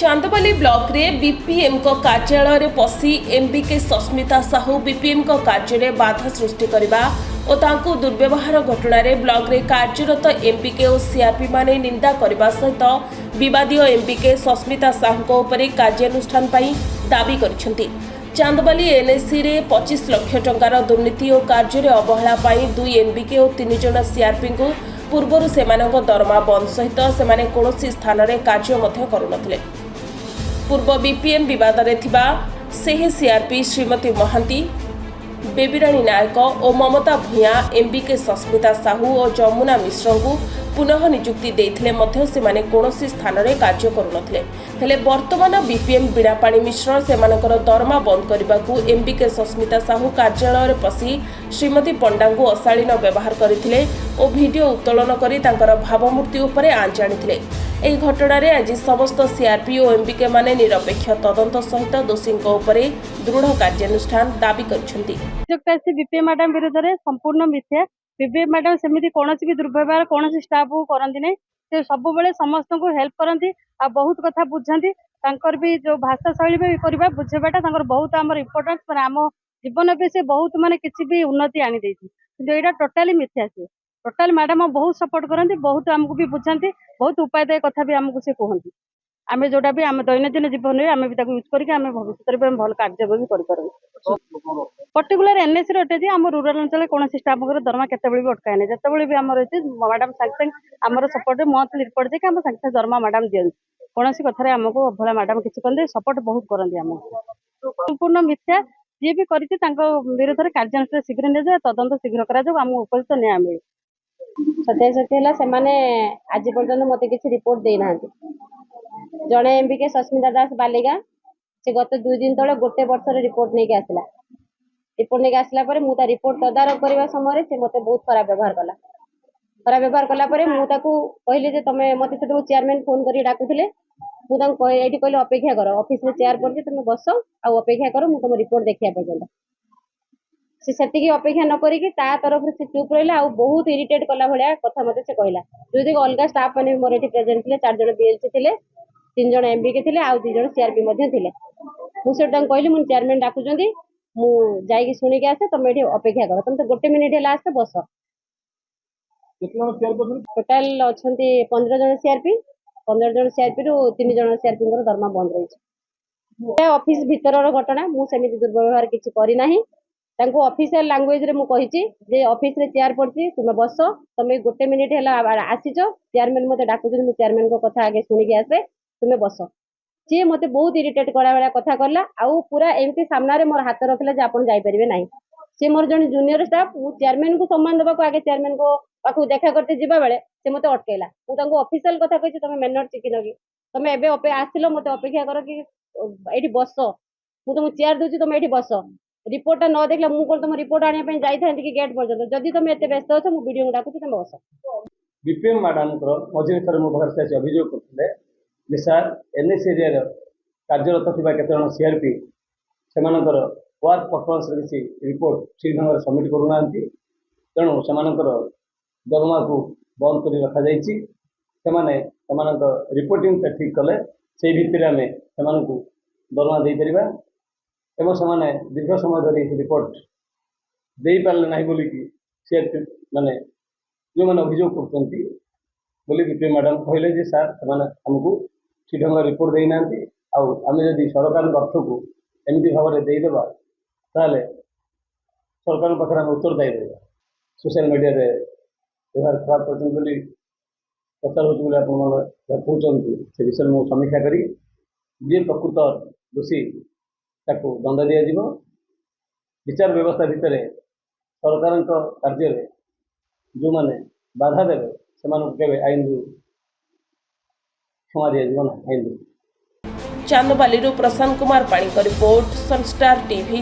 Chandbali block रे BPM को कार्यालय रे पसी एमबीके सस्मिता साहू बीपीएम को कार्य में बाधा सृष्टि करने और तांको दुर्व्यवहार घटना रे ब्लॉक रे कार्यरत एमबीके और सीआरपी माने निंदा करने सहित विवादीय एमबीके सस्मिता साहू को उपरे कार्यानुष्ठान पई दाबी करिसेंती। चांदबाली एनएससी रे 25 लाख टंकार दुर्नीति और कार्य अवहेला पाई 2 एमबीके और 3 जन सीआरपी को पूर्वर सेमानक दरमा बंद सहित सेमाने कौनसी स्थान रे कार्य मध्य करुनथिले। पूर्व बीपीएम विवाद रे थिबा सेहे सीआरपी श्रीमती महांती, बेबीराणी नायक और ममता भूया एमबीके सस्मिता साहू और जमुना मिश्र को पुनः नियुक्ति देइथिले मध्य सेमाने कौनसी स्थान रे कार्य करुनथिले। हेले वर्तमान बीपीएम बीणापाणी मिश्र सेमानकर दरमा बंद करने एमबीके सस्मिता साहू कार्यालय रे पसी श्रीमती पंडा को अशालीन व्यवहार करथिले और वीडियो उत्तोलन करी तांकर भावमूर्ति उपरे आंच आनिथिले। एही घटना रे आज समस्त सीआरपी और एमबीके माने निरपेक्ष तदंत सहित दोषी उपरे दृढ़ कार्यानुष्ठान दाबी करिसेंती। बीपीएम मैडम विरुद्ध में संपूर्ण मिथ्या। बीपीएम मैडम सेमती कौन भी दुर्व्यवहार कौन स्टाफ को करती नहीं, से सब समस्त को हेल्प करती आ बहुत कथा बुझाती। भी जो भाषा शैली भी करवा बुझेबाटा बहुत आम इम्पोर्टान्स मैंने आम जीवन भी से बहुत माने किसी भी उन्नति आनी देती। यहाँ टोटाली मिथ्या। से टोटाल मैडम बहुत सपोर्ट करती, बहुत आमको भी बुझाती, बहुत उपायदायी कथा भी आमको से कहती। आम जोटा भी आम दैनंदिन जीवन में आम भी यूज करके भविष्य में भल कार्य भी कर पर्टिकुलर एनएससी अटे आम रूराल अंचल कौन स्टाफ दरमा केत भी अटकाए ना जिते भी आम रही मैडम सागे आम सपोर्ट मंथली रिपोर्ट देखे आम सागे दरमा मैडम दिखाई कौन कथार आमको अभला मैडम किसी कहते सपोर्ट बहुत करती आम संपूर्ण मिथ्या। जी भी कर विरोध में कार्यानुष्ठान शीघ्र निया तदंत शीघ्र करमको उपयुक्त न्याय मिले। सत्यासत्य आज पर्यटन मत किसी रिपोर्ट देना जड़े एमबीके सस्मिता दास बालिगा से गत 2 दिन तले गोटे वर्ष रिपोर्ट नहीं आसला। रिपोर्ट नहीं आसला मुझे रिपोर्ट तदारख करने समय से मत बहुत खराब व्यवहार कला। खराब व्यवहार कलापर मुझे कहली तुम्हें मत से चेयरमैन फोन कर डाकुले मुझे कहली अपेक्षा कर ऑफिस में चेयर पड़े तुम बस आ अपेक्षा कर मुझे तुम रिपोर्ट देखा पर्यटन से अपेक्षा न करी तरफ से चुप रहा आ बहुत इरिटेट कला भाया कथा मत से कहला। जो अलग स्टाफ मैंने मोर ये प्रेजेंट थे 4 जन बीएलसी थे 3 जन एमबीके थे आउ 2 जन सीआरपी थे। मुझे कहली मुझे चेयरमैन डाकुंट मुझे शुणिक आसे तुम ये अपेक्षा कर तुम तो 1 मिनिट है आस बस। टोटाल अच्छा 15 जन सीआरपी 15 जन सीआरपी रु 3 जन सीआरपी दरमा बंद रही। ऑफिस भीतर घटना मुझे दुर्व्यवहार किसी करना ऑफिशियल लैंग्वेज रे मुझे ऑफिस रे चेयर पड़ी तुम बस तुम 1 मिनिट है आसीच चेयरमैन मत डाकुच चेयरमैन को कथा आगे शुणिक आसे तुम बस। सी मत बहुत इरिटेट कला भाया कथा कला आउ पूरा एमती सामने मोर हाथ रखला जे आपन जाई परिबे नाही। सी मोर जन जूनियर स्टाफ चेयरमैन को सम्मान देबा को आगे चेयरमैन को पाखु देखा करते जीवा बेले से मत अटकेला। मु तांको ऑफिशियल कथा कहि तुम मैनर चिकिन कि तुम एबे आसिलो मत अपेक्षा कर कि एठी बस मु तुम चेयर दोची तुम एठी बस रिपोर्ट न देखला मु कोन तुम रिपोर्ट आने पे जाई थांती कि गेट पर्यंत जदी तुम एते व्यस्त अछ मु वीडियो डाकुची तुम बस। बीपीएम मैडम मझे थर मो पाखे से अभियोग करते जे सर एनएस एरिया कार्यरत थी केत सीआरपी से वर्क परफॉर्मेंस किसी रिपोर्ट ठीक ढंग से सबमिट करूना तेणु से दरमा को बंद कर रखा रिपोर्टिंग ठीक कले से भितर आम से दरमा दे पार एवं से दीर्घ समय धरी रिपोर्ट दे पारे ना बोलिकी सीआरपी माने जो मैंने अभियोग कर बीपीएम मैडम कहले सर आमको ठीक ढंग रिपोर्ट देना आम जदि सरकार अर्थ को एमती भाव में देदेबा ताले सरकार पाखे उत्तरदायी रहा। सोशल मीडिया रे व्यवहार खराब कर प्रचार कहते से विषय में समीक्षा करी जी प्रकृत दोषी ताको दंड दिया विचार व्यवस्था भितर सरकार कार्य जो मैंने बाधा देवे से आईन क्षमा दिया ना आईन। चांदबाली प्रशांत कुमार पाणी रिपोर्ट सनस्टार टीवी।